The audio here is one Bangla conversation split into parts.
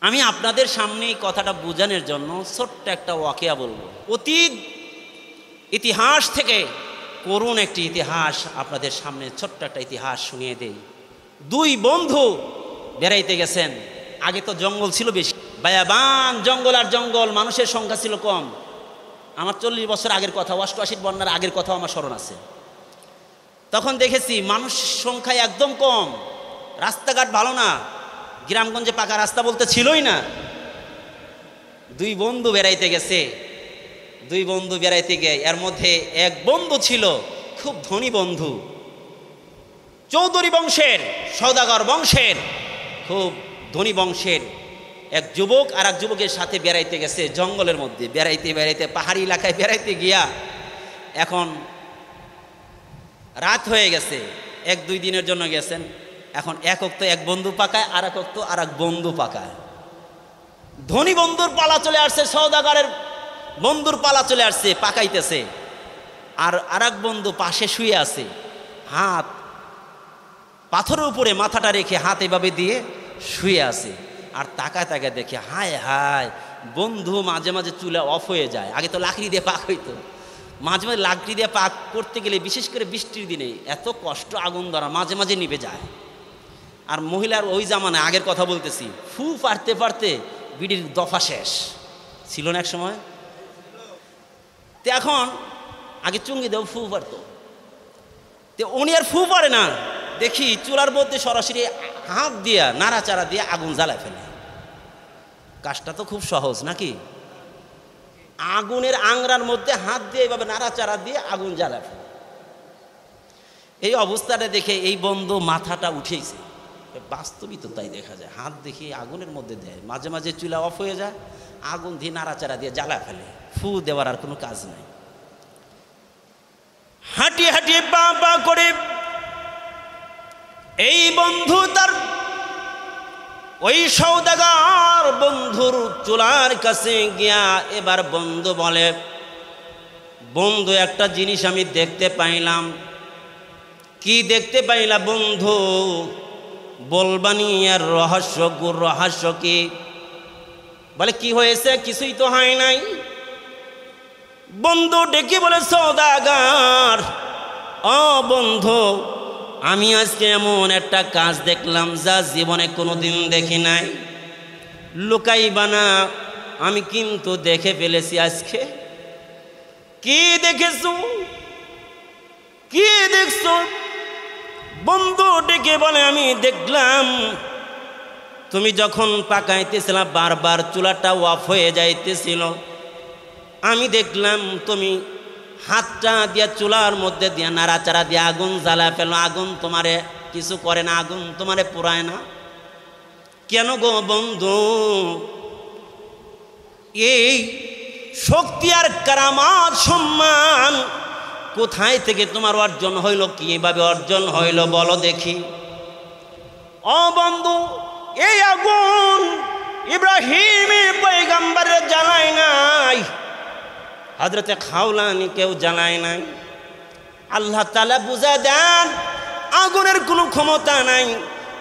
আমি আপনাদের সামনে এই কথাটা বোঝানোর জন্য ছোট্ট একটা ওয়াকিয়া বলবো। অতীত ইতিহাস থেকে করুণ একটি ইতিহাস আপনাদের সামনে ছোট্ট একটা ইতিহাস শুনিয়ে দেই। দুই বন্ধু বেড়াইতে গেছেন। আগে তো জঙ্গল ছিল বেশি, বায়াবান জঙ্গল আর জঙ্গল, মানুষের সংখ্যা ছিল কম। আমার 40 বছর আগের কথা, 88 বন্যার আগের কথাও আমার স্মরণ আছে। তখন দেখেছি মানুষ সংখ্যা একদম কম, রাস্তাঘাট ভালো না, গ্রামগঞ্জে পাকা রাস্তা বলতে ছিলই না। দুই বন্ধু বেড়াইতে গেছে। দুই বন্ধু বেড়াইতে গিয়ে এর মধ্যে এক বন্ধু ছিল খুব ধনী বন্ধু, চৌধুরী বংশের, সওদাগর বংশের, খুব ধনী বংশের এক যুবক আর এক যুবকের সাথে বেড়াইতে গেছে জঙ্গলের মধ্যে। বেড়াইতে বেড়াইতে পাহাড়ি এলাকায় বেড়াইতে গিয়া এখন রাত হয়ে গেছে, 1-2 দিনের জন্য গেছেন। এখন এক অক্ত এক বন্ধু পাকায়, আর এক অক্ত আর এক বন্ধু পাকায়। ধনী বন্ধুর পালা চলে আসছে, সওদাগরের বন্ধুর পালা চলে আসছে, পাকাইতেছে। আর আরেক বন্ধু পাশে শুয়ে আছে, হাত পাথরের উপরে মাথাটা রেখে হাত এভাবে দিয়ে শুয়ে আছে। আর তাকায় তাকায় দেখে হায় হায়, বন্ধু মাঝে মাঝে চুলা অফ হয়ে যায়। আগে তো লাকড়ি দিয়ে পাক হইতো, মাঝে মাঝে লাকড়ি দিয়ে পাক করতে গেলে বিশেষ করে বৃষ্টির দিনে এত কষ্ট, আগুন ধরা মাঝে মাঝে নিভে যায়। আর মহিলার ওই জামানায়, আগের কথা বলতেছি, ফু পারতে পারতে বিড়ির দফা শেষ ছিল না এক সময়। তো এখন আগে চুঙ্গি দেও ফু পারতো, তো উনি আর ফু পারে না। দেখি চুলার মধ্যে সরাসরি হাত দিয়া নাড়াচাড়া দিয়ে আগুন জ্বালায় ফেলে। কাজটা তো খুব সহজ নাকি? আগুনের আংরার মধ্যে হাত দিয়ে এইভাবে নাড়াচাড়া দিয়ে আগুন জ্বালায় ফেলে। এই অবস্থাটা দেখে এই বন্ধু মাথাটা উঠেছে। বাস্তবিক তো তাই দেখা যায়, হাত দেখে আগুনের মধ্যে দেয়, মাঝে মাঝে চুলা অফ হয়ে যায়, আগুন দিয়ে নাড়াচাড়া দিয়ে জ্বালায় ফেলে। ফু দেওয়ার আর কোনো কাজ নাই। হাঁটিয়ে হাঁটিয়ে পা পা করে এই বন্ধু তার ওই সওদাগর বন্ধুর চুলার কাছে গিয়া এবার বন্ধু বলে, বন্ধু একটা জিনিস আমি দেখতে পাইলাম। কি দেখতে পাইলা বন্ধু? বলবানি আর রহস্য, গুর রহস্য কি? বলে কি হয়েছে? কিছুই তো হয় নাই। বন্ধু ডেকে বলে, সওদাগর ও বন্ধু, আমি আজকে এমন একটা কাজ দেখলাম যা জীবনে কোনোদিন দেখি নাই। লুকাইবা না, আমি কিন্তু দেখে ফেলেছি আজকে। কি দেখেছো? কি দেখছো? বন্ধু ডেকে বলে, আমি দেখলাম তুমি যখন পাকাইতেছিলা বারবার চুলাটা অফ হয়ে যাইতেছিল। আমি দেখলাম তুমি হাতটা দিয়া চুলার মধ্যে দিয়া নাড়াচাড়া দিয়ে আগুন জ্বালা ফেলো। আগুন তোমারে কিছু করে না, আগুন তোমারে পোড়ায় না। কেন গো বন্ধু? এই শক্তি আর কারামাত সম্মান কোথায় থেকে তোমার অর্জন হইল? কিভাবে অর্জন হইল বলো দেখি। ও বন্ধু, এই আগুন ইব্রাহিম পয়গম্বরের জ্বালায় নাই, হযরতে খাওলানি কেউ জ্বালায় নাই। আল্লাহ তাআলা বুঝা দেন আগুনের কোনো ক্ষমতা নাই,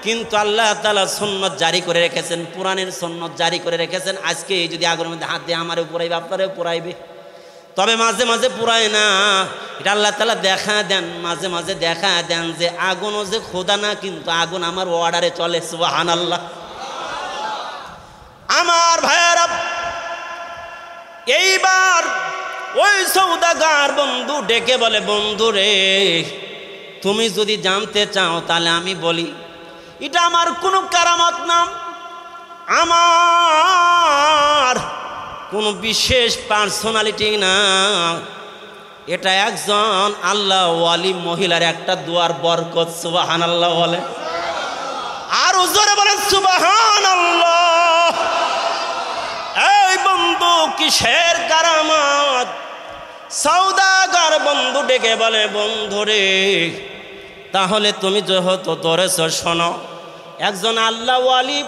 কিন্তু আল্লাহ তাআলা সুন্নাত জারি করে রেখেছেন, পুরাণের সুন্নাত জারি করে রেখেছেন। আজকে এই যদি আগুনের মধ্যে হাত দিয়ে আমারে পুরাইবে, আপনারেও পুরাইবে। তবে মাঝে মাঝে পুরায় না, এটা আল্লাহ তাআলা দেখা দেন, মাঝে মাঝে দেখা দেন যে আগুনও যে খোদা না, কিন্তু আগুন আমার অর্ডারে চলে। সুবহানাল্লাহ। আমার ভাইয়েরা, এইবার ওই সওদাগর বন্ধু ডেকে বলে, বন্ধু রে, তুমি যদি জানতে চাও তাহলে আমি বলি, এটা আমার কোনো কারামত না, আমার কোনো বিশেষ পার্সোনালিটি না। এটা একজন আল্লাহ ওয়ালি মহিলার একটা দুয়ার বরকত। সুবহানাল্লাহ বলে, আর জোরে বলেন সুবহানাল্লাহ। এই বন্ধু কিসের কারামত? সওদাগর বন্ধু ডেকে বলে, বন্ধু রে, তাহলে তুমি যেহেতু ধরেছ, শোনো, একজন আল্লাহ ওয়ালি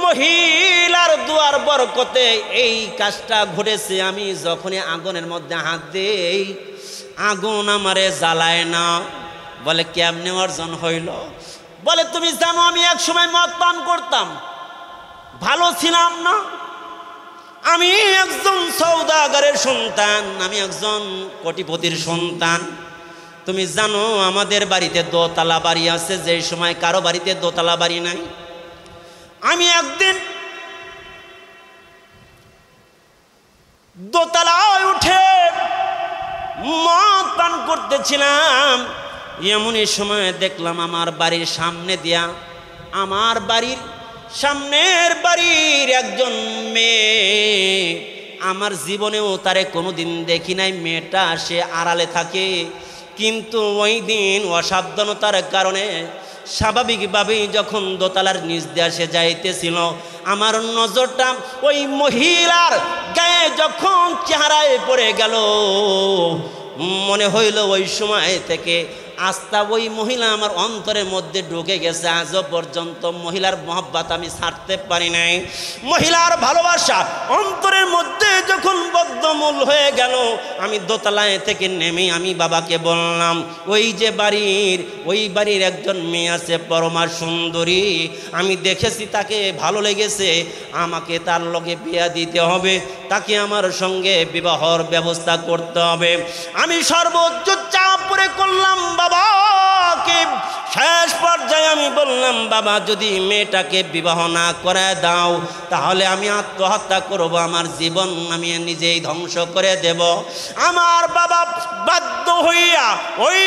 মহিলার দুয়ার বরকতে এই কাজটা ঘটেছে। আমি যখনই আগুনের মধ্যে হাত দেই, আগুন আমারে জ্বালায় না। বলে কেমনে অর্জন হইল? বলে তুমি জানো আমি এক সময় মদ পান করতাম, ভালো ছিলাম না। আমি একজন সওদাগরের সন্তান, আমি একজন কোটিপতির সন্তান। তুমি জানো আমাদের বাড়িতে দোতলা বাড়ি আছে, যে সময় কারো বাড়িতে দোতলা বাড়ি নাই। আমি একদিন দোতলায় উঠে মদ পান করতেছিলাম, এমনই সময় দেখলাম আমার বাড়ির সামনে দিয়া, আমার বাড়ির সামনের বাড়ির একজন মেয়ে, আমার জীবনেও তারে কোনোদিন দেখি নাই। মেয়েটা সে আড়ালে থাকে, কিন্তু ওই দিন অসাবধানতার কারণে স্বাভাবিকভাবেই যখন দোতলার নিচ দিয়ে সে যাইতেছিল, আমার নজরটা ওই মহিলার গায়ে যখন চেহারায় পড়ে গেল, মনে হইল ওই সময় থেকে আস্থা ওই মহিলা আমার অন্তরের মধ্যে ঢুকে গেছে। আজও পর্যন্ত মহিলার মহব্বত আমি ছাড়তে পারি নাই। মহিলার ভালোবাসা অন্তরের মধ্যে যখন বদ্ধমূল হয়ে গেল, আমি দোতলায় থেকে নেমে আমি বাবাকে বললাম, ওই যে ওই বাড়ির একজন মেয়ে আছে পরমা সুন্দরী, আমি দেখেছি তাকে ভালো লেগেছে, আমাকে তার লগে বিয়া দিতে হবে, তাকে আমার সঙ্গে বিবাহর ব্যবস্থা করতে হবে। আমি সর্বোচ্চ চাপ করে করলাম বাবাকে। শেষ পর্যায়ে আমি বললাম, বাবা যদি মেয়েটাকে বিবাহ না করে দাও তাহলে আমি আত্মহত্যা করব, আমার জীবন আমি নিজেই ধ্বংস করে দেব। আমার বাবা বাধ্য হইয়া ওই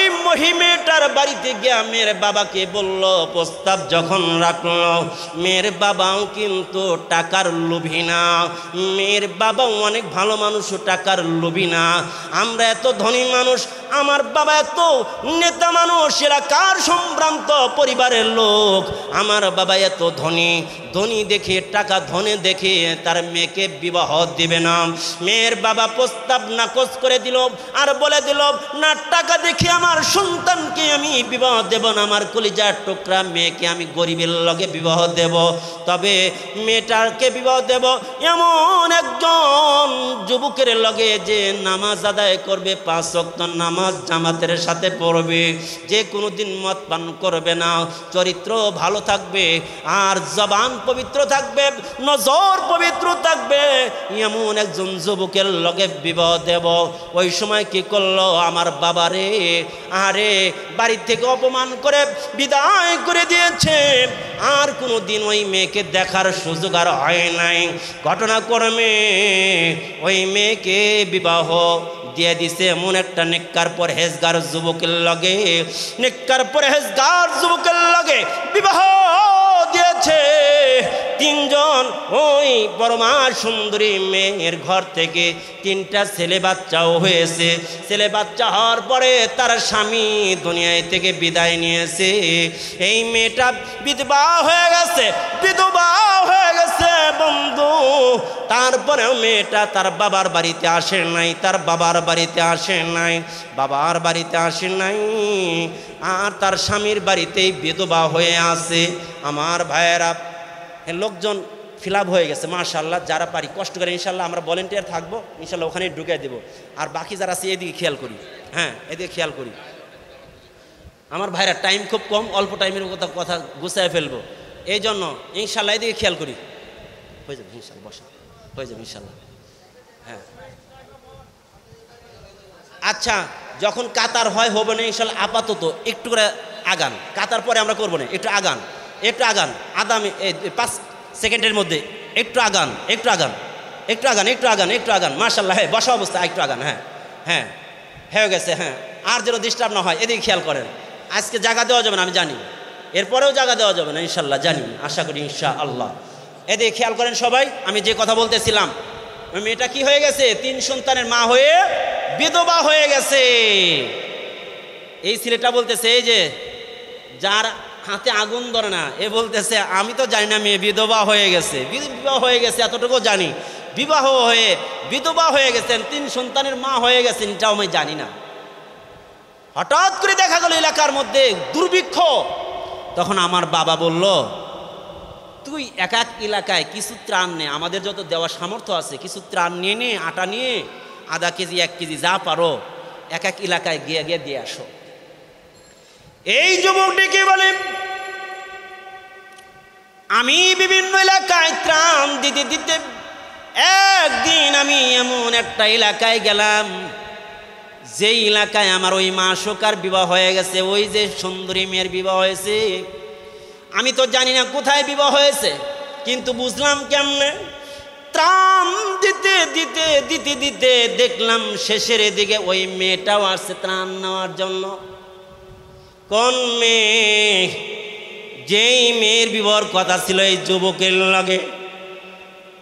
মেয়েটার বাড়িতে গিয়া মেয়ের বাবাকে বলল, প্রস্তাব যখন রাখলো, মেয়ের বাবাও কিন্তু টাকার লোভী না, মেয়ের বাবাও অনেক ভালো মানুষ, টাকার লোভী না। আমরা এত ধনী মানুষ, আমার বাবা এত নেতা মানুষ, এলাকার সম্ভ্রান্ত পরিবারের লোক, আমার বাবা এত ধনী দেখে, টাকা ধনে দেখে তার মেয়েকে বিবাহ দিবে না। মেয়ের বাবা প্রস্তাব নাকচ করে দিল আর বলে দিল, না টাকা দেখে আমার সন্তানকে আমি বিবাহ দেব না, আমার কলিজার টুকরা মেয়েকে আমি গরিবের লগে বিবাহ দেব, তবে মেয়েটাকে বিবাহ দেব এমন একজন যুবকের লগে যে নামাজ আদায় করবে, 5 ওয়াক্ত নামাজ জামাতের সাথে পড়বে, যে কোনোদিন মদ পান করবে না, চরিত্র ভালো থাকবে, আর জবান পবিত্র থাকবে, নজর পবিত্র থাকবে, এমন একজন যুবকের লগে বিবাহ দেব। ওই সময় কি করলো আমার বাবারে, আরে বাড়ি থেকে অপমান করে বিদায় করে দিয়েছে, আর কোনোদিন ওই মেয়েকে দেখার সুযোগ আর হয় নাই। ঘটনাক্রমে ওই মেয়েকে বিবাহ দিয়ে দিছে এমন একটা নেককার পরহেজগার যুবকের লগে, নেককার পরহেজগার যুবকের লগে বিবাহ দিয়েছে। 3 জন ওই পরমা সুন্দরী মেয়ের ঘর থেকে 3টা ছেলে বাচ্চাও হয়েছে। ছেলে বাচ্চা হওয়ার পরে তার স্বামী দুনিয়ায় থেকে বিদায় নিয়েছে। এই মেয়েটা বিধবা হয়ে গেছে, বন্ধু। তারপরেও মেয়েটা তার বাবার বাড়িতে আসে নাই, বাবার বাড়িতে আসে নাই, আর তার স্বামীর বাড়িতেই বিধবা হয়ে আছে। আমার ভাইয়েরা, লোকজন ফিল আপ হয়ে গেছে মাশাআল্লাহ। যারা পারি কষ্ট করে ইনশাল্লাহ আমরা ভলেন্টিয়ার থাকবো, ইনশাল্লাহ ওখানে ঢুকে দেবো। আর বাকি যারা আছে এদিকে খেয়াল করি, হ্যাঁ এদিকে খেয়াল করি। আমার ভাইরা টাইম খুব কম, অল্প টাইমের কথা গুছায় ফেলবো, এই জন্য ইনশাল্লাহ এদিকে খেয়াল করি। হয়ে যাবে ইনশাল্লাহ, বসা হয়ে যাবে ইনশাল্লাহ। হ্যাঁ আচ্ছা, যখন কাতার হয় হবে না ইনশাল্লাহ। আপাতত একটু করে আগান, কাতার পরে আমরা করবো না, একটু আগান আগামী 5 সেকেন্ডের মধ্যে একটু আগান মাশাআল্লাহ। হ্যাঁ বসা অবস্থা একটু আগান, হ্যাঁ হয়ে গেছে। হ্যাঁ আর যেন ডিস্টার্ব না হয় এদিকে খেয়াল করেন। আজকে জায়গা দেওয়া যাবে না আমি জানি, এরপরেও জায়গা দেওয়া যাবে না ইনশাল্লাহ, জানি, আশা করি ইনশাআল্লাহ। এদিকে খেয়াল করেন সবাই। আমি যে কথা বলতেছিলাম, ওই মেয়েটা কি হয়ে গেছে, 3 সন্তানের মা হয়ে বিধবা হয়ে গেছে। এই ছেলেটা বলতেছে, এই যে যার হাতে আগুন ধরে না, এ বলতেছে আমি তো জানি না মেয়ে বিধবা হয়ে গেছে, এতটুকু জানি, বিধবা হয়ে গেছেন, 3 সন্তানের মা হয়ে গেছেন, এটাও আমি জানি না। হঠাৎ করে দেখা গেল এলাকার মধ্যে দুর্ভিক্ষ। তখন আমার বাবা বলল, তুই এক এলাকায় কিছু ত্রাণ নে, আমাদের যত দেওয়ার সামর্থ্য আছে কিছু ত্রাণ নিয়ে নে, আটা নিয়ে আধা কেজি 1 কেজি যা পারো এক এলাকায় গিয়ে দিয়ে আসো। এই যুবকটিকে বলে, আমি বিভিন্ন এলাকায় ত্রাণ দিতে দিতে একদিন আমি এমন একটা এলাকায় গেলাম, যেই এলাকায় আমার ওই মাসুকার বিবাহ হয়ে গেছে, ওই যে সুন্দরী মেয়ের বিবাহ হয়েছে। আমি তো জানি না কোথায় বিবাহ হয়েছে, কিন্তু বুঝলাম কেমনে, ত্রাণ দিতে দিতে দিতে দিতে দেখলাম শেষের দিকে ওই মেয়েটাও আসছে ত্রাণ নেওয়ার জন্য। কোন মেয়ে? যেই মেয়ের বিবাহর কথা ছিল এই যুবকের লগে,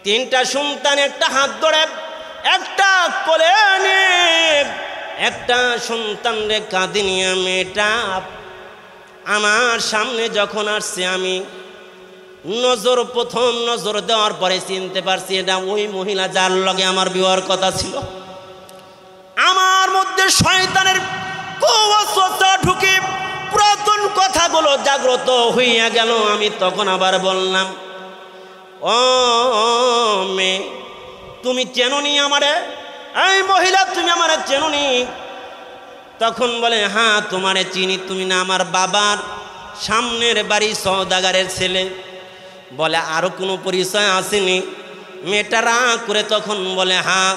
3টা সন্তান, একটা হাত ধরে, একটা কোলে নিয়ে, একটা সন্তান রে কাঁধে নিয়ে মেয়েটা আমার সামনে যখন আসছে, আমি প্রথম নজর দেওয়ার পরে চিনতে পারছি এটা ওই মহিলা যার লগে আমার বিবাহের কথা ছিল। আমার মধ্যে শয়তানের কুওয়াসওয়াসা ঢুকে পুরাতন কথাগুলো জাগ্রত হইয়া গেল। আমি তখন আবার বললাম, ও মেয়ে, তুমি চেনোনি আমারে? এই মহিলা, তুমি আমারে চেনোনি? তখন বলে, হ্যাঁ তোমারে চিনি, তুমি না আমার বাবার সামনের বাড়ি সওদাগারের ছেলে? বলে, আরো কোনো পরিচয় আসেনি? মেয়েটা রাগ করে তখন বলে, হ্যাঁ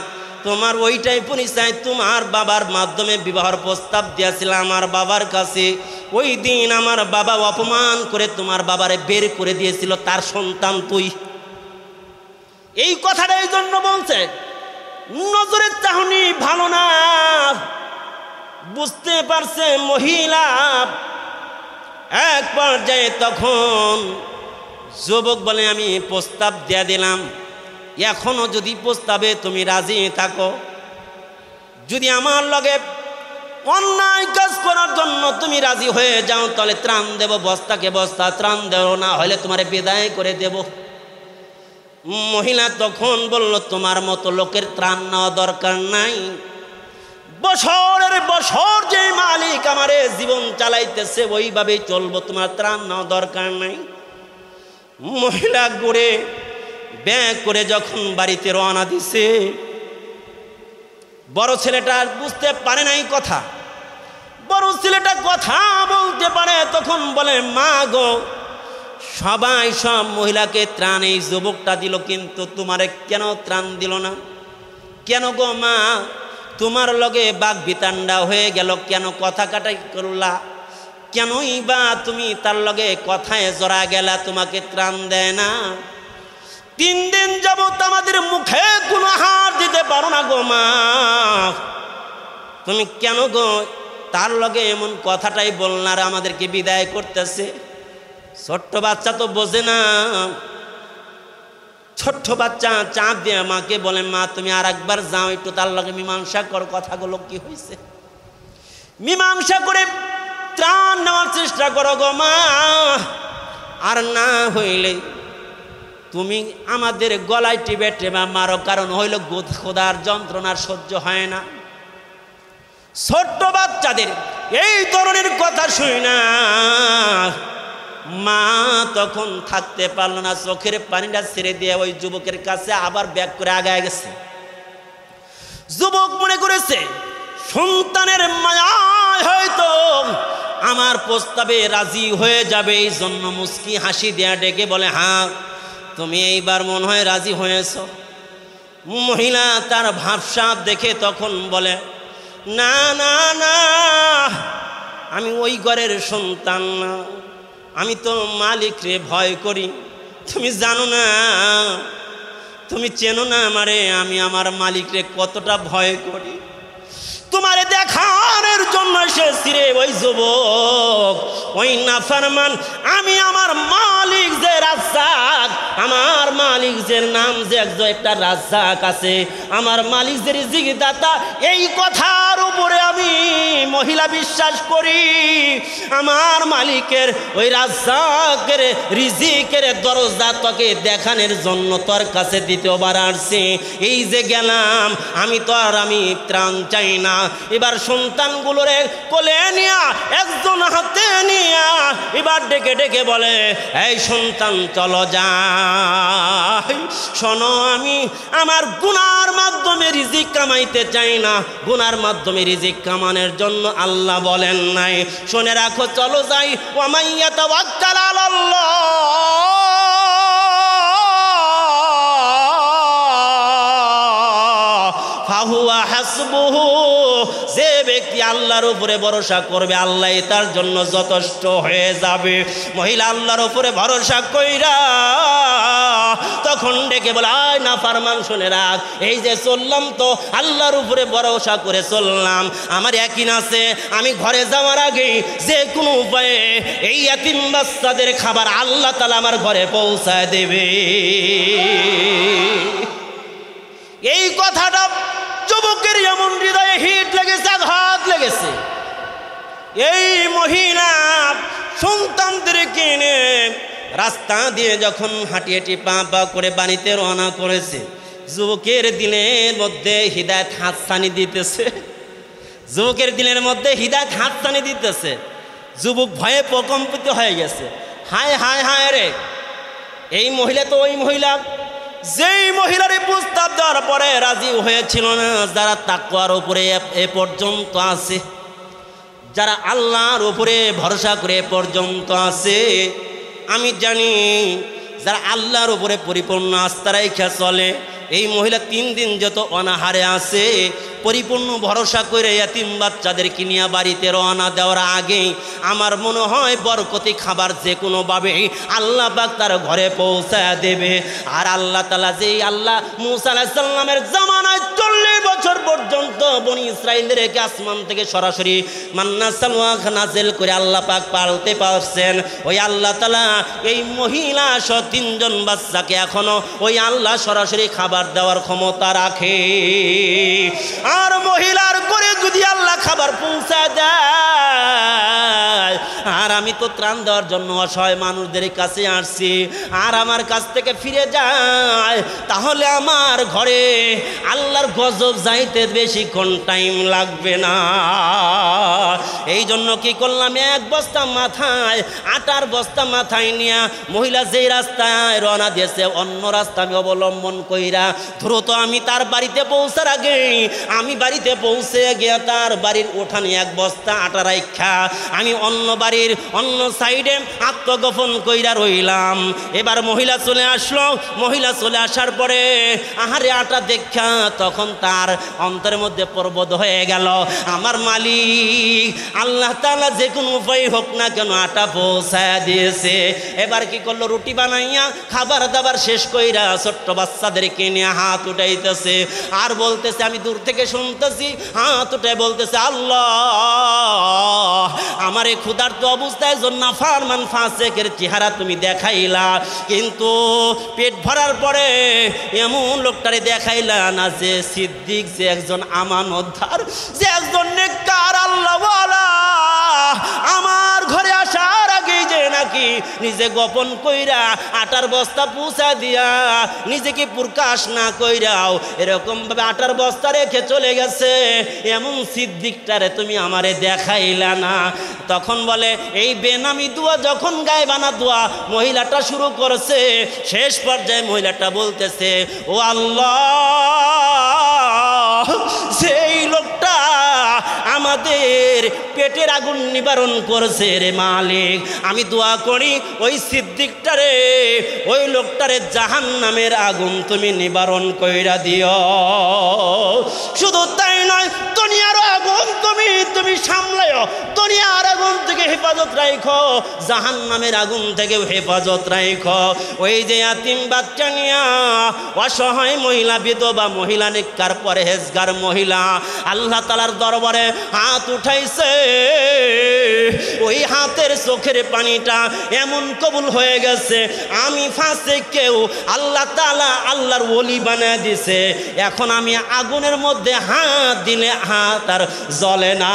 তোমার ওইটাই পরিচয়, তোমার বাবার মাধ্যমে বিবাহের প্রস্তাব দিয়েছিলাম আমার বাবার কাছে। ওই দিন আমার বাবা অপমান করে তোমার বাবারে বের করে দিয়েছিল, তার সন্তান তুই। এই কথাটা এই জন্য বলছে, নজরের চাহনি ভালো না। বুঝতে পারছে মহিলা। এক পর্যায়ে তখন যুবক বলে, আমি প্রস্তাব দিয়ে দিলাম, এখনো যদি প্রস্তাবে তুমি রাজি থাকো, যদি আমার লগে অন্যায় কাজ করার জন্য তুমি রাজি হয়ে যাও, তাহলে ত্রাণ দেব, বস্তাকে বস্তা ত্রাণ দেব, না হলে তোমার বিদায় করে দেব। মহিলা তখন বলল, তোমার মতো লোকের ত্রাণ নেওয়া দরকার নাই, বছরের বছর যে মালিক আমারে জীবন চালাইতেছে ওইভাবেই চলবো, তোমার ত্রাণ নেওয়া দরকার নাই। মহিলা ঘুরে ব্যাগ করে যখন বাড়িতে রওনা দিছে, বড় ছেলেটা বুঝতে পারে নাই কথা। বড় ছেলেটা কথা বলতে পারে, তখন বলে, মা গো, সবাই সব মহিলাকে ত্রাণ এই যুবকটা দিল, কিন্তু তোমারে কেন ত্রাণ দিল না? কেন গো মা, তোমার লগে বাঘ বিতান্ডা হয়ে গেল, কেন কথা কাটাই করলা? কেনই বা তুমি তার লগে কথায় জড়া গেলা, তোমাকে ত্রাণ দেয় না? 3 দিন যাবত আমাদের মুখে কোনো হাত দিতে পারো না গো মা, তুমি কেন গো তার লগে এমন কথাটাই বলনার আমাদেরকে বিদায় করতেছে? ছোট্ট বাচ্চা তো বোঝে না। ছোট্ট বাচ্চা চাপ দিয়ে মাকে বলে, মা তুমি আর একবার যাও, একটু তার লগে মীমাংসা কর, কথাগুলো কি হয়েছে মীমাংসা করে ত্রাণ নেওয়ার চেষ্টা করো গো মা। আর না হইলে তুমি আমাদের গলায় টিপে টেপে মারো, কারণ হইল খোদার যন্ত্রণার সহ্য হয় না। ছোট্ট বাচ্চাদের এই ধরনের কথা শুই না, মা তখন থাকতে পারল না, চোখের পানিটা ছেড়ে দিয়ে ওই যুবকের কাছে আবার ব্যাক করে আগায় গেছে। যুবক মনে করেছে সন্তানের মায়ায় হয়তো আমার প্রস্তাবে রাজি হয়ে যাবে, এই জন্য মুস্কি হাসি দেয়া ডেকে বলে, হ্যাঁ তুমি এইবার মনে হয় রাজি হয়েছ। মহিলা তার ভাবসাব দেখে তখন বলে, না না না, আমি ওই ঘরের সন্তান না, আমি তো মালিক রে ভয় করি। তুমি জানো না, তুমি চেনো না আমারে, আমি আমার মালিক রে কতটা ভয় করি। তোমারে দেখার জন্য এসেছি রে ওই যুবক, ওই নাফরমান। আমি আমার মালিক যে রাজ্জাক, আমার মালিক যে নাম যে একটা রাজ্জাক আছে, আমার মালিক যে রিজিক দাতা, এই কথার উপরে আমি মহিলা বিশ্বাস করি। আমার মালিকের ওই রাজ্জাকের রিজিকের দরজা তোকে দেখানোর জন্য তোর কাছে দ্বিতীয়বার আসছি। এই যে গেলাম, আমি ত্রাণ চাই না। এবার সন্তানগুলোরে কোলে নিয়া, একজন হাতে নিয়া এবার ডেকে ডেকে বলে, এই সন্তান চলো যাই। শোনো, আমি আমার গুনার মাধ্যমে রিজিক কামাইতে চাই না, গুনার মাধ্যমে রিজিক কামানোর জন্য আল্লাহ বলেন নাই। শুনে রাখো, চলো যাই। ওয়া মান ইয়াতাওয়াক্কাল আলাল্লাহ ফাহুয়া হাসবুহু, যে ব্যক্তি আল্লাহর উপরে ভরসা করবে আল্লাহ তার জন্য যথেষ্ট হয়ে যাবে। মহিলা আল্লাহর উপরে ভরসা কইরা তখন ডেকে বলে, আয় না ফারমান শুনে রাখ, এই যে চললাম তো আল্লাহর উপরে ভরসা করে চললাম, আমার ইয়াকিন আছে আমি ঘরে যাওয়ার আগেই যে কোনো উপায়ে এই ইয়াতিম বাচ্চাদের খাবার আল্লাহ তাআলা আমার ঘরে পৌঁছায় দেবে। এই কথাটা যুবকের এমন হৃদয়ে হিট লেগেছে, আঘাত লেগেছে। এই মহিলা সন্তানদেরকে নিয়ে রাস্তা দিয়ে যখন হাঁটি হাঁটি পা পা করে বাড়িতে রওনা করেছে, যুবকের দিলের মধ্যে হিদায়াত হাতছানি দিতেছে, যুবকের দিলের মধ্যে হিদায়াত হাতছানি দিতেছে। যুবক ভয়ে প্রকম্পিত হয়ে গেছে। হায় হায় হায় রে, এই মহিলা তো ওই মহিলা যেই মহিলার প্রস্তাব দেওয়ার পরে রাজি হয়েছিল না, যারা তাকওয়ার উপরে এ পর্যন্ত আছে, যারা আল্লাহর উপরে ভরসা করে এ পর্যন্ত আছে। আমি জানি যারা আল্লাহর উপরে পরিপূর্ণ আস্থা রাখা চলে, এই মহিলা 3 দিন যত অনাহারে আছে, পরিপূর্ণ ভরসা করে ইয়াতিম বাচ্চাদেরকে নিয়ে বাড়িতে রওনা দেওয়ার আগেই আমার মনে হয় বরকতি খাবার যে কোনোভাবেই আল্লাহ পাক তার ঘরে পৌঁছায় দেবে। আর আল্লাহ তাআলা যেই আল্লাহ মূসা আলাইহিস সালামের জামানায় 40 বছর পর্যন্ত বনি ইসরাঈলদেরকে আসমান থেকে সরাসরি মান্না সালওয়া নাযিল করে আল্লাহ পাক পালতে পারছেন, ওই আল্লাহ তাআলা এই মহিলা সহ 3 জন বাচ্চাকে এখনো ওই আল্লাহ সরাসরি খাবার দেওয়ার ক্ষমতা রাখে। আর মহিলার করে যদি আল্লাহ খাবার পৌঁছায় দেয়, আর আমি তো ত্রাণ দেওয়ার জন্য অসহায় মানুষদের কাছে আসছি, আর আমার কাছ থেকে ফিরে যায়, তাহলে আমার ঘরে আল্লাহর গজব যাইতে বেশিক্ষণ টাইম লাগবে না। এই জন্য কি করলাম, 1 বস্তা মাথায় আটার বস্তা মাথায় নিয়ে মহিলা যেই রাস্তায় রওনা দিয়েছে, অন্য রাস্তা আমি অবলম্বন কইরা দ্রুত আমি তার বাড়িতে পৌঁছার আগে আমি বাড়িতে পৌঁছে গিয়ে তার বাড়ির উঠানে 1 বস্তা আটা রাখা আমি অন্য বাড়ির অন্য সাইডে আত্মগোপন কইরা রইলাম। এবার মহিলা চলে আসলো। মহিলা চলে আসার পরে আহারে আটা দেখা তখন তার অন্তরের মধ্যে প্রবোধ হয়ে গেল, আমার মালিক আল্লাহ তাআলা যে কোনো উপায় হোক না কেন আটা পৌঁছায় দিয়েছে। এবার কি করলো, রুটি বানাইয়া খাবার দাবার শেষ কইরা ছোট্ট বাচ্চাদেরকে নিয়ে হাত উঠাইতেছে আর বলতেছে, আমি দূর থেকে শুনতেছি হাত উঠে বলতেছে, আল্লাহ আমার এই ক্ষুধার্ত অবস্থায় জন্য ফারমান ফাসেকের চেহারা তুমি দেখাইলা, কিন্তু পেট ভরার পরে এমন লোকটারে দেখাইলা না যে সিদ্দিক, যে একজন আমানতদার, যে একজন নেককার আল্লাহওয়ালা, আমার ঘরে আসার আগেই যে নাকি নিজে গোপন কইরা আটার বস্তা পৌঁছা দিয়া নিজেকে প্রকাশ না কইরাও এরকম ভাবে আটার বস্তা রেখে চলে গেছে, এমন সিদ্দিকটারে তুমি আমারে দেখাইলা না। তখন বলে, এই বেনামি দোয়া যখন গায়বানা দোয়া মহিলাটা শুরু করেছে, শেষ পর্যায়ে মহিলাটা বলতেছে, ও আল্লাহ, সেই লোকটা আমাদের পেটের আগুন নিবারণ করেছে রে মালিক, আমি দোয়া করি ওই সিদ্দিকটারে, ওই লোকটারে জাহান্নামের আগুন তুমি নিবারণ কইরা দিও। শুধু তাই নয়, দুনিয়ার আগুন তুমি সামলাও, দুনিয়ার আগুন থেকে হেফাজত রাখো, জাহান্নামের আগুন থেকে হেফাজত রাখো। ওই যে ইয়াতিম বাচ্চা নিয়া অসহায় মহিলা, বিধবা মহিলা, নেককার পরহেজগার মহিলা আল্লাহ তাআলার দরবারে হাত উঠাইছে, ওই হাতের চোখের পানিটা এমন কবুল হয়ে গেছে, আমি ফাঁসে কেউ আল্লাহ তাআলা আল্লাহর ওলি বানায় দিছে। এখন আমি আগুনের মধ্যে হাত দিলে হাত আর জ্বলে না।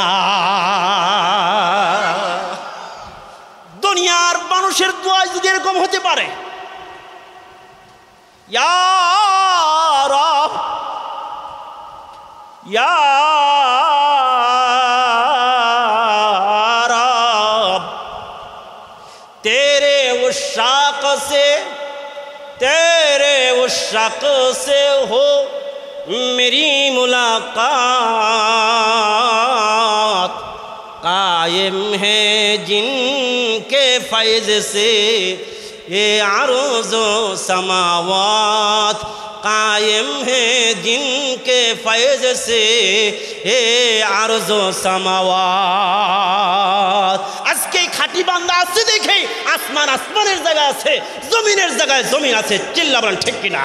দুনিয়ার মানুষের দোয়া যদি এরকম হতে পারে, ইয়া রব, ইয়া রব, तेरे उशाक से हो मेरी मुलाकात, कायम है जिनके फैज़ से ये अर्ज़ समावात, कायम है जिनके ফয়েজ সে এ আরজ সামাওয়াত। আজকে খাঁটি বান্দা আছে দেখে আসমান আসমানের জায়গায় আছে, জমিনের জায়গায় জমিন আছে। চিল্লা বলেন ঠিক কিনা?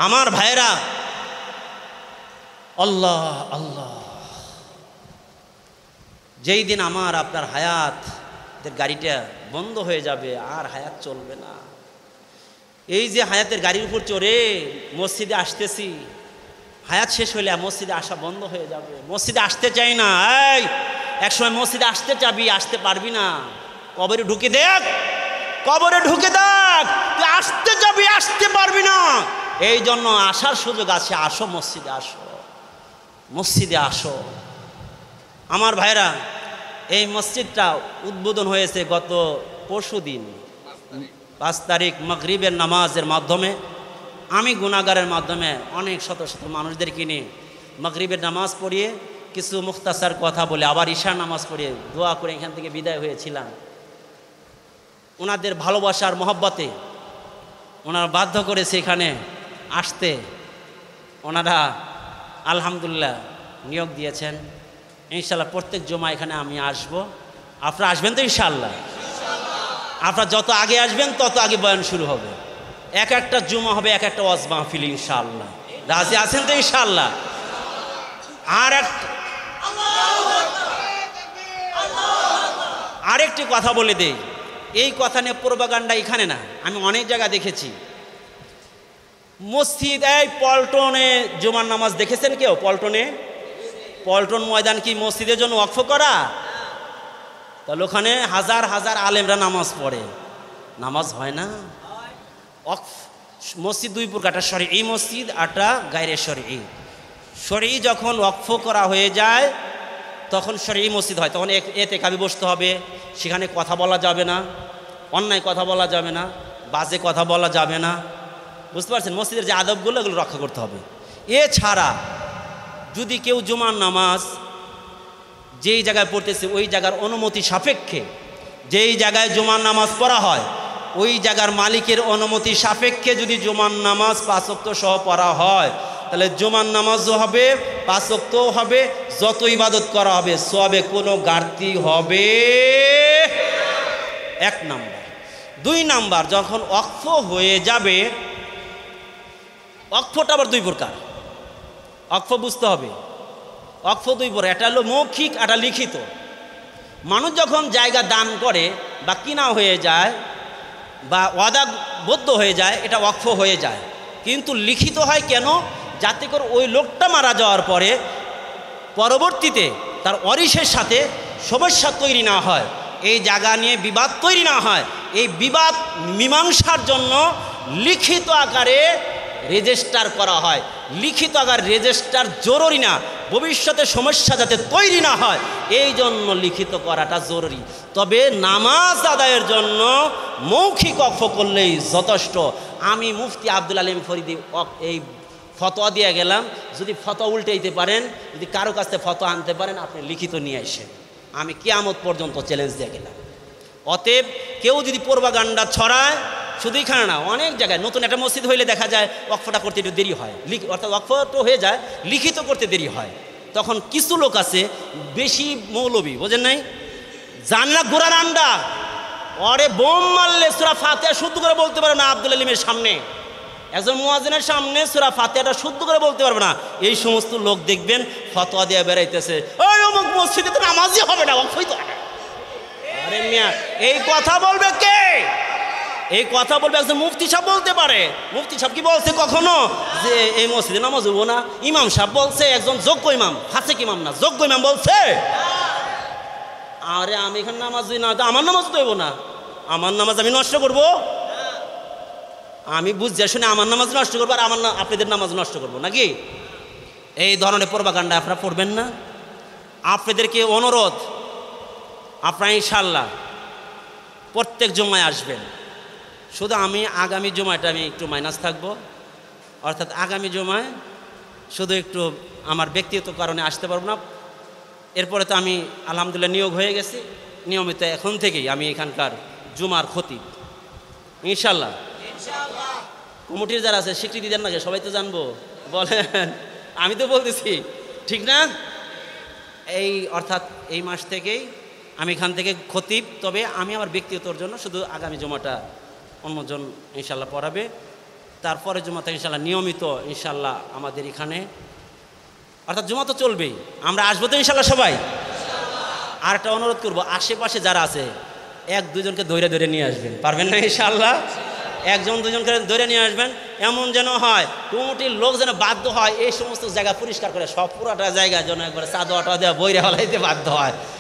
আমার ভাইরা, আল্লাহ আল্লাহ, যেই দিন আমার আপনার হায়াতের গাড়িটা বন্ধ হয়ে যাবে, আর হায়াত চলবে না। এই যে হায়াতের গাড়ির উপর চড়ে মসজিদে আসতেছি, হায়াত শেষ হইলে মসজিদে আসা বন্ধ হয়ে যাবে। মসজিদে আসতে চাই না। এই একসময় মসজিদে আসতে চাবি, আসতে পারবি না। কবরে ঢুকে দেখ, কবরে ঢুকে দেখ, তুই আসতে চাবি, আসতে পারবি না। এই জন্য আসার সুযোগ আছে। আসো মসজিদে, আসো মসজিদে আসো। আমার ভাইরা, এই মসজিদটা উদ্বোধন হয়েছে গত পরশুদিন 5 তারিখ মাগরিবের নামাজের মাধ্যমে। আমি গুনাহগারের মাধ্যমে অনেক শত শত মানুষদেরকে নিয়ে মাগরিবের নামাজ পড়িয়ে কিছু মুখতাসার কথা বলে আবার ঈশার নামাজ পড়িয়ে দোয়া করে এখান থেকে বিদায় হয়েছিলাম। ওনাদের ভালোবাসার মহব্বতে ওনারা বাধ্য করেছে এখানে আসতে। ওনারা আলহামদুলিল্লাহ নিয়োগ দিয়েছেন। ইনশাল্লাহ প্রত্যেক জমা এখানে আমি আসব। আপনারা আসবেন তো ইনশাল্লাহ? আপনারা যত আগে আসবেন তত আগে বয়ান শুরু হবে। এক একটা জুমা হবে এক একটা ওয়াজ মাহফিল ইনশাআল্লাহ। রাজি আছেন তো ইনশাআল্লাহ? আরেকটি কথা বলে দেই, এই কথা নিয়ে প্রোপাগান্ডা এখানে না, আমি অনেক জায়গা দেখেছি। মসজিদ এই পল্টনে জুমার নামাজ দেখেছেন কেউ? পল্টন ময়দান কি মসজিদের জন্য ওয়াকফ করা? তাহলে ওখানে হাজার হাজার আলেমরা নামাজ পড়ে, নামাজ হয় না। মসজিদ 2 প্রকার, একটা শরঈ মসজিদ, একটা গায়রে শরঈ। শরঈ যখন ওয়াকফ করা হয়ে যায় তখন শরঈ মসজিদ হয়, তখন এতেকাবে বসতে হবে। সেখানে কথা বলা যাবে না, অন্যায় কথা বলা যাবে না, বাজে কথা বলা যাবে না। বুঝতে পারছেন? মসজিদের যে আদবগুলো এগুলো রক্ষা করতে হবে। এছাড়া যদি কেউ জুমার নামাজ যেই জায়গায় পড়তেছে ওই জায়গার অনুমতি সাপেক্ষে, যেই জায়গায় জুমার নামাজ পড়া হয় ওই জায়গার মালিকের অনুমতি সাপেক্ষে যদি জুমার নামাজ 5 ওয়াক্ত সহ পড়া হয়, তাহলে জুমার নামাজও হবে, 5 ওয়াক্তও হবে, যত ইবাদত করা হবে সবে কোনো ঘাটতি হবে। 1 নাম্বার। 2 নাম্বার, যখন ওয়াকফ হয়ে যাবে, ওয়াকফটা আবার 2 প্রকার। ওয়াকফ বুঝতে হবে, ওয়াকফ 2 প্রকার, একটা হলো মৌখিক, একটা লিখিত। মানুষ যখন জায়গা দান করে বা কিনা হয়ে যায় বা ওয়াদাবদ্ধ হয়ে যায়, এটা ওয়াকফ হয়ে যায়। কিন্তু লিখিত হয় কেন? যাতে করে ওই লোকটা মারা যাওয়ার পরে পরবর্তীতে তার ওয়ারিশের সাথে সমস্যা তৈরি না হয়, এই জায়গা নিয়ে বিবাদ তৈরি না হয়। এই বিবাদ মীমাংসার জন্য লিখিত আকারে রেজিস্টার করা হয়। লিখিত আকারে রেজিস্টার জরুরি না, ভবিষ্যতে সমস্যা যাতে তৈরি না হয় এই জন্য লিখিত করাটা জরুরি। তবে নামাজ আদায়ের জন্য মৌখিক ওয়াকফ করলেই যথেষ্ট। আমি মুফতি আব্দুল আলিম ফরিদি এই ফতোয়া দিয়ে গেলাম, যদি ফতোয়া উল্টাইতে পারেন, যদি কারো কাছে ফতোয়া আনতে পারেন, আপনি লিখিত নিয়ে আসেন। আমি কিয়ামত পর্যন্ত চ্যালেঞ্জ দিয়ে গেলাম। অতএব কেউ যদি প্রোপাগান্ডা ছড়ায়, শুধু এখানে না, অনেক জায়গায় নতুন একটা মসজিদ হইলে দেখা যায় ওয়াকফটা করতে একটু দেরি হয়, অর্থাৎ ওয়াকফটা হয়ে যায়, লিখিত করতে দেরি হয়। তখন কিছু লোক আছে বেশি মৌলবী, বোঝেন নাই, জানলা গোড়ার আন্ডা, ওরে বোম মারলে সূরা ফাতিহা শুদ্ধ করে বলতে পারবে না। আব্দুল আলিমের সামনে, একজন মুয়াজ্জিনের সামনে সূরা ফাতিহাটা শুদ্ধ করে বলতে পারবে না। এই সমস্ত লোক দেখবেন ফতোয়া দিয়ে বেড়াইতেছে, ওই অমুক মসজিদে তো নামাজই হবে না, ওয়াকফই তো হবে। আরে মিয়া, এই কথা বলবে কে? এই কথা বলবে একজন মুফতি সাহেব বলতে পারে। মুফতি সাহেব কি বলছে কখনো যে এই মসজিদে নামাজ হবো না? ইমাম সাহেব বলছে, একজন যোগ্য ইমাম, ফাসিক ইমাম না, যোগ্য ইমাম বলছে। আরে আমি এখানে নামাজ দিই না, আমার নামাজ তো হইব না, আমার নামাজ আমি নষ্ট করব? আমি বুঝতে শুনে আমার নামাজ নষ্ট করবো আর আপনাদের নামাজ নষ্ট করবো নাকি? এই ধরনের প্রোপাগান্ডা আপনারা পড়বেন না। আপনাদেরকে অনুরোধ, আপনারা ইনশাআল্লাহ প্রত্যেক জুমায় আসবেন। শুধু আমি আগামী জুমাটা আমি একটু মাইনাস থাকবো, অর্থাৎ আগামী জুমায় শুধু একটু আমার ব্যক্তিগত কারণে আসতে পারবো না। এরপরে তো আমি আলহামদুলিল্লাহ নিয়োগ হয়ে গেছি, নিয়মিত এখন থেকেই আমি এখানকার জুমার খতিব ইনশাল্লাহ। কমিটির যারা আছে স্বীকৃতি দেন নাকি? সবাই তো জানবো, বলেন। আমি তো বলতেছি, ঠিক না? এই অর্থাৎ এই মাস থেকেই আমি এখান থেকে খতিব, তবে আমি আমার ব্যক্তিগতর জন্য শুধু আগামী জুমাটা অন্যজন ইনশাল্লাহ পড়াবে। তারপরে জুমা থেকে ইনশাল্লাহ নিয়মিত ইনশাল্লাহ আমাদের এখানে, অর্থাৎ জুমা তো চলবেই, আমরা আসবো তো ইনশাল্লাহ সবাই। আর একটা অনুরোধ করবো, আশেপাশে যারা আছে এক দুজনকে ধরে ধরে নিয়ে আসবেন, পারবেন না ইনশাল্লাহ? একজন দুজনকে ধরে নিয়ে আসবেন, এমন যেন হয় কমিটির লোক যেন বাধ্য হয় এই সমস্ত জায়গা পরিষ্কার করে, সব পুরাটা জায়গা যেন একবার চাঁদোয়াটা দেওয়া বইরে হলাইতে বাধ্য হয়।